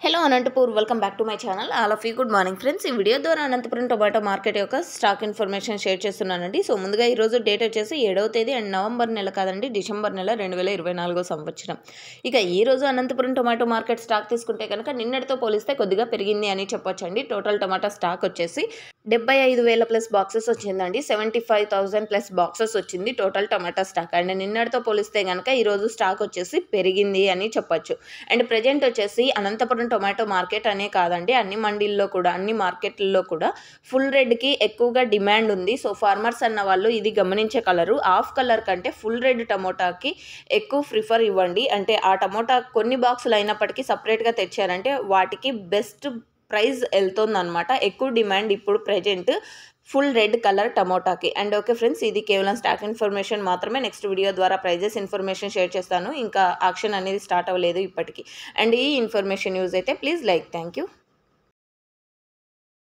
Hello Anantapur welcome back to my channel. All of you good morning friends. ఈ video ద్వారా Anantapuram tomato market యొక్క stock information share చేస్తున్నానండి. So ముందుగా ఈరోజు date వచ్చేసి 7వ తేదీ అండ్ నవంబర్ నెల కాదండి, డిసెంబర్ నెల 2024 సంవత్సరం. ఇక ఈరోజు అనంతపురం టొమాటో మార్కెట్ స్టాక్ తీసుకుంటే కనుక నిన్నటితో పోలిస్తే కొద్దిగా పెరిగింది అని చెప్పొచ్చండి. టోటల్ టొమాటో స్టాక్ వచ్చేసి 75,000 ప్లస్ బాక్సెస్ వచ్చిందండి. 75,000 ప్లస్ బాక్సెస్ వచ్చింది టోటల్ టొమాటో స్టాక్. అండ్ నిన్నటితో పోలిస్తే కనుక ఈరోజు స్టాక్ వచ్చేసి పెరిగింది అని చెప్పొచ్చు. అండ్ ప్రజెంట్ వచ్చేసి అనంతపురం టొమాటో మార్కెట్ అనే కాదండి, అన్ని మండీల్లో కూడా అన్ని మార్కెట్లలో కూడా ఫుల్ రెడ్కి ఎక్కువగా డిమాండ్ ఉంది. సో ఫార్మర్స్ అన్న వాళ్ళు ఇది గమనించే కలరు ఆఫ్ కలర్ కంటే ఫుల్ రెడ్ టమోటాకి ఎక్కువ ప్రిఫర్ ఇవ్వండి. అంటే ఆ టమోటా కొన్ని బాక్సులు అయినప్పటికీ సపరేట్గా తెచ్చారంటే వాటికి బెస్ట్ ప్రైస్ వెళ్తుందన్నమాట. ఎక్కువ డిమాండ్ ఇప్పుడు ప్రజెంట్ ఫుల్ రెడ్ కలర్ టమోటాకి. అండ్ ఓకే ఫ్రెండ్స్, ఇది కేవలం స్టాక్ ఇన్ఫర్మేషన్ మాత్రమే. నెక్స్ట్ వీడియో ద్వారా ప్రైజెస్ ఇన్ఫర్మేషన్ షేర్ చేస్తాను. ఇంకా ఆక్షన్ అనేది స్టార్ట్ అవ్వలేదు ఇప్పటికీ. అండ్ ఈ ఇన్ఫర్మేషన్ యూజ్ అయితే ప్లీజ్ లైక్. Thank you.